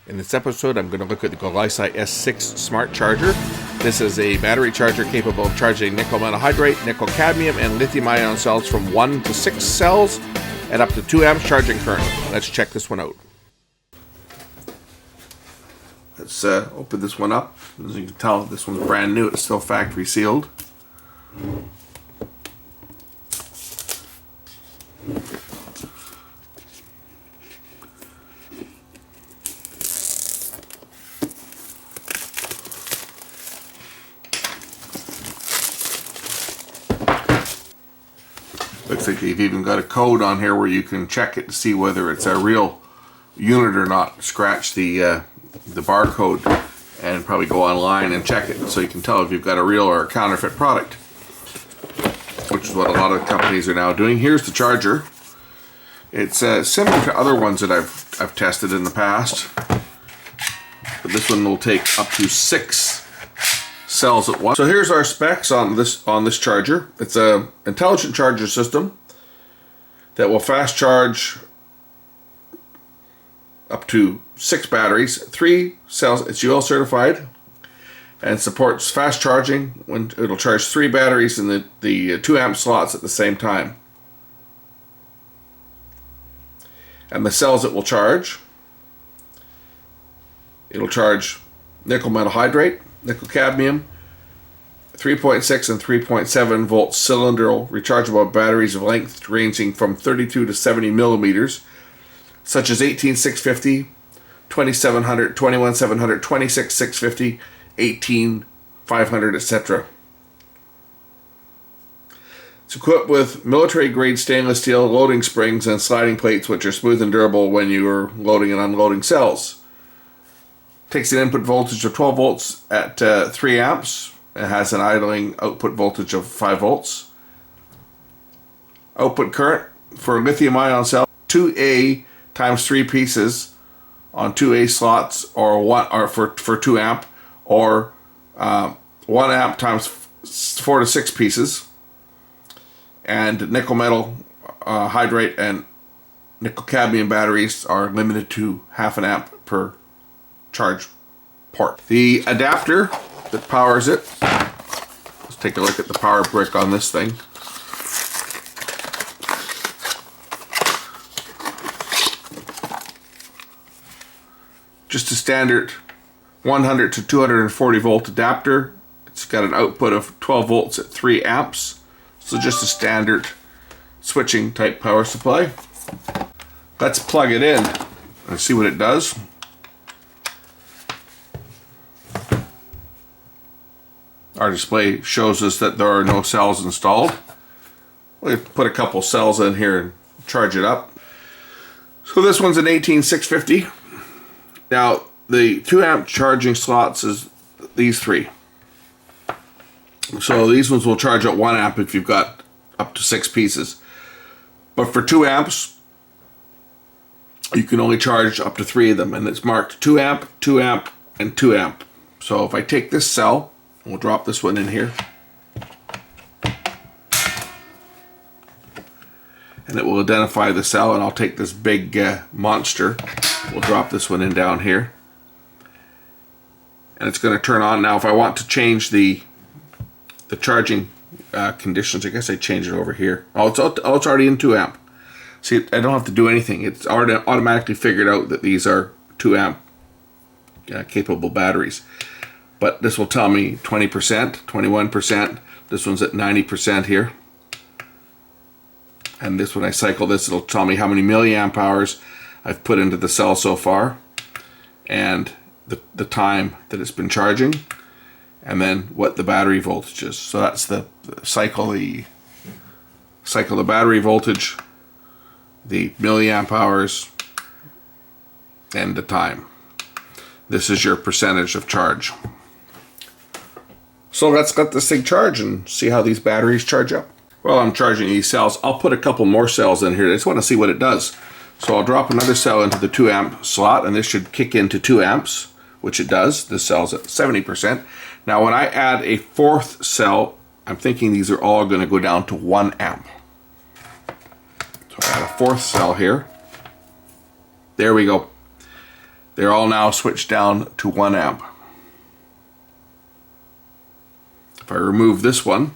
In this episode, I'm going to look at the GOLISI S6 Smart Charger. This is a battery charger capable of charging nickel monohydrate, nickel cadmium, and lithium-ion cells from 1 to 6 cells at up to 2 amps charging current. Let's check this one out. Let's open this one up. As you can tell, this one's brand new. It's still factory sealed. Looks like they've even got a code on here where you can check it to see whether it's a real unit or not. Scratch the barcode and probably go online and check it so you can tell if you've got a real or a counterfeit product, which is what a lot of companies are now doing. Here's the charger. It's similar to other ones that I've tested in the past, but this one will take up to 6 cells at once. So here's our specs on this charger. It's a intelligent charger system that will fast charge up to 6 batteries, 3 cells. It's UL certified and supports fast charging when it'll charge 3 batteries in the 2 amp slots at the same time. And the cells it will charge, it'll charge nickel monohydrate, nickel cadmium, 3.6 and 3.7 volt cylindrical rechargeable batteries of length ranging from 32 to 70 millimeters, such as 18650, 2700, 21700, 26650, 18500, etc. It's equipped with military-grade stainless steel loading springs and sliding plates, which are smooth and durable when you are loading and unloading cells. Takes an input voltage of 12 volts at 3 amps. It has an idling output voltage of 5 volts. Output current for lithium-ion cell, 2A times 3 pieces on 2A slots, or for 2 amp, or 1 amp times 4 to 6 pieces. And nickel metal hydrate and nickel cadmium batteries are limited to half an amp per charge port. The adapter that powers it, let's take a look at the power brick on this thing. Just a standard 100 to 240 volt adapter. It's got an output of 12 volts at 3 amps. So just a standard switching type power supply. Let's plug it in and see what it does. Our display shows us that there are no cells installed. We'll put a couple cells in here and charge it up. So this one's an 18650. Now the 2 amp charging slots is these 3. So these ones will charge at 1 amp if you've got up to 6 pieces. But for 2 amps, you can only charge up to 3 of them, and it's marked 2 amp, 2 amp, and 2 amp. So if I take this cell, we'll drop this one in here, and it will identify the cell, and I'll take this big monster. We'll drop this one in down here, and it's going to turn on. Now if I want to change the charging conditions, I guess I change it over here. Oh, it's already in 2 amp. See, I don't have to do anything. It's already automatically figured out that these are 2 amp capable batteries. But this will tell me 20%, 21%. This one's at 90% here. And this, when I cycle this, it'll tell me how many milliamp hours I've put into the cell so far, and the time that it's been charging, and then what the battery voltage is. So that's the cycle the battery voltage, the milliamp hours, and the time. This is your percentage of charge. So let's let this thing charge and see how these batteries charge up. Well, I'm charging these cells. I'll put a couple more cells in here. I just want to see what it does. So I'll drop another cell into the 2 amp slot, and this should kick into 2 amps, which it does. This cell's at 70%. Now when I add a 4th cell, I'm thinking these are all going to go down to 1 amp. So I add a 4th cell here. There we go. They're all now switched down to 1 amp. If I remove this one,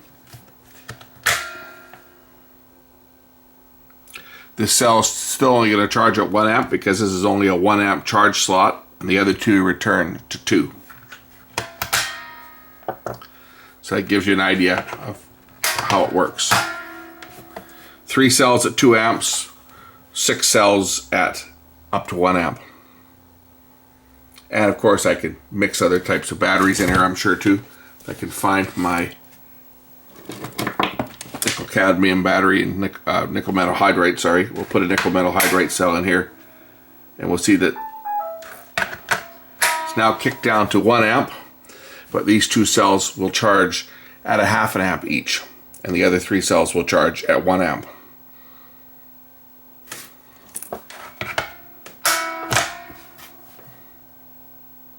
this cell is still only going to charge at 1 amp because this is only a 1 amp charge slot, and the other two return to 2. So that gives you an idea of how it works. 3 cells at 2 amps, 6 cells at up to 1 amp. And of course I could mix other types of batteries in here, I'm sure too. I can find my nickel cadmium battery and nickel metal hydride, sorry. We'll put a nickel metal hydride cell in here, and we'll see that it's now kicked down to 1 amp, but these 2 cells will charge at a 0.5 amp each, and the other 3 cells will charge at 1 amp.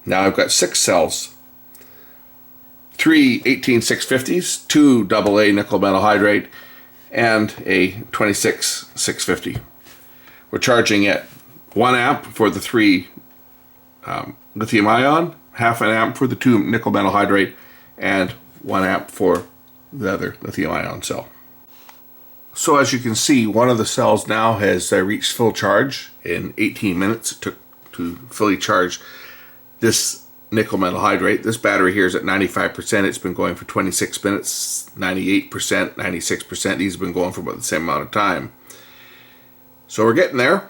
Now I've got 6 cells, 3 18650s, 2 AA nickel metal hydride, and a 26650. We're charging at 1 amp for the 3 lithium ion, 0.5 amp for the 2 nickel metal hydride, and 1 amp for the other lithium ion cell. So as you can see, one of the cells now has reached full charge in 18 minutes. It took to fully charge this nickel metal hydride. This battery here is at 95%. It's been going for 26 minutes, 98%, 96%. These have been going for about the same amount of time. So we're getting there.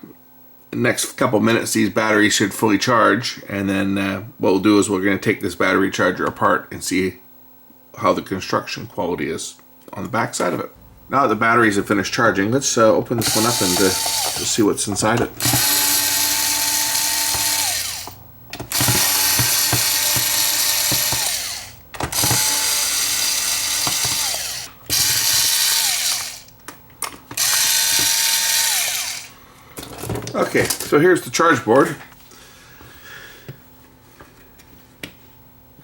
In the next couple minutes, these batteries should fully charge, and then what we'll do is we're going to take this battery charger apart and see how the construction quality is on the back side of it. Now that the batteries have finished charging, let's open this one up and just see what's inside it. Okay, so here's the charge board.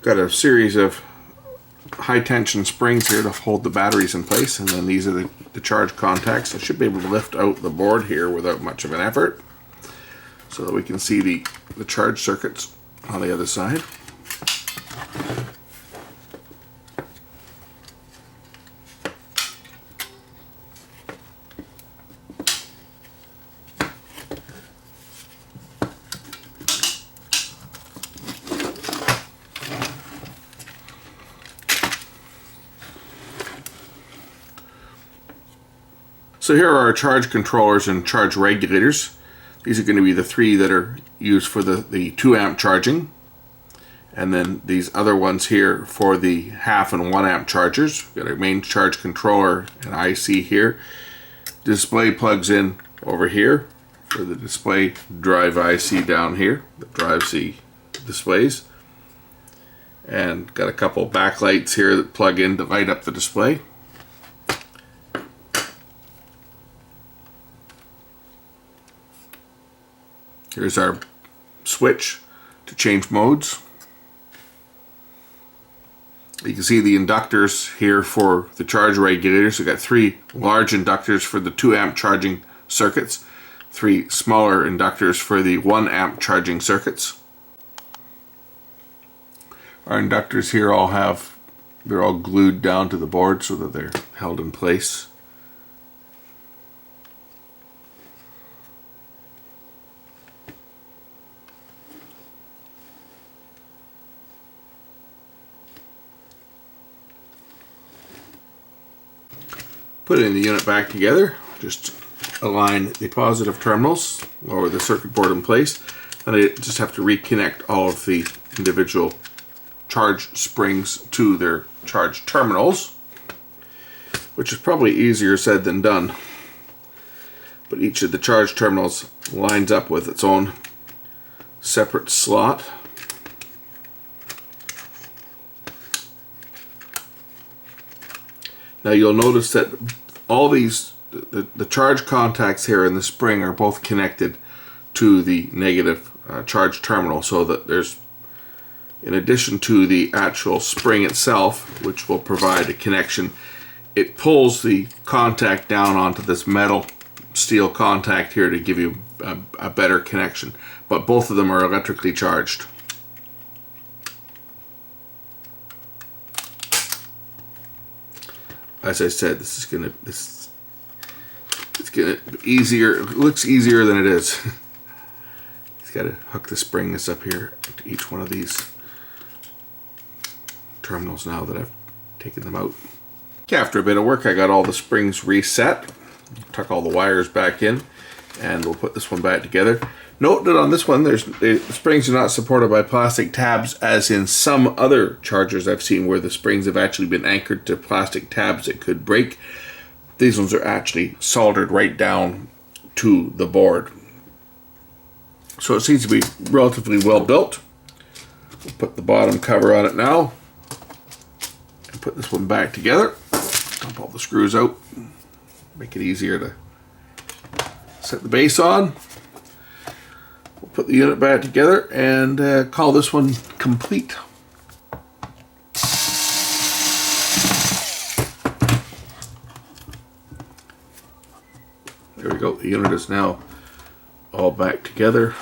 Got a series of high tension springs here to hold the batteries in place, and then these are the charge contacts. I should be able to lift out the board here without much of an effort so that we can see the charge circuits on the other side. So here are our charge controllers and charge regulators. These are going to be the 3 that are used for the 2 amp charging. And then these other ones here for the 0.5 and 1 amp chargers. We've got our main charge controller and IC here. Display plugs in over here for the display drive IC down here that drives the displays. And got a couple backlights here that plug in to light up the display. Here's our switch to change modes. You can see the inductors here for the charge regulators. We've got 3 large inductors for the 2 amp charging circuits, 3 smaller inductors for the 1 amp charging circuits. Our inductors here they're all glued down to the board so that they're held in place. Putting the unit back together, just align the positive terminals, lower the circuit board in place, and I just have to reconnect all of the individual charge springs to their charge terminals, which is probably easier said than done. But each of the charge terminals lines up with its own separate slot. Now you'll notice that all these, the charge contacts here in the spring are both connected to the negative charge terminal, so that there's, in addition to the actual spring itself, which will provide a connection, it pulls the contact down onto this metal steel contact here to give you a better connection. But both of them are electrically charged. As I said, it's gonna easier. It looks easier than it is. He's got to hook the springs up here to each one of these terminals now that I've taken them out. Okay, after a bit of work, I got all the springs reset. Tuck all the wires back in, and we'll put this one back together. Note that on this one, the springs are not supported by plastic tabs, as in some other chargers I've seen where the springs have actually been anchored to plastic tabs that could break. These ones are actually soldered right down to the board. So it seems to be relatively well built. We'll put the bottom cover on it now, and put this one back together. Dump all the screws out, make it easier to set the base on. We'll put the unit back together and call this one complete. There we go, the unit is now all back together.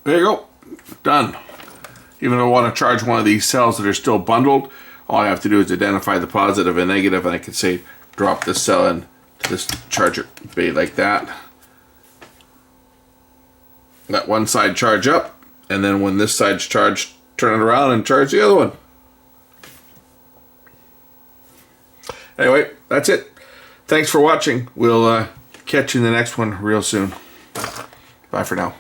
There you go, done. Even if I want to charge one of these cells that are still bundled, all I have to do is identify the positive and negative, and I can say drop this cell in to this charger bay like that. Let one side charge up, and then when this side's charged, turn it around and charge the other one. Anyway, that's it. Thanks for watching. We'll catch you in the next one real soon. Bye for now.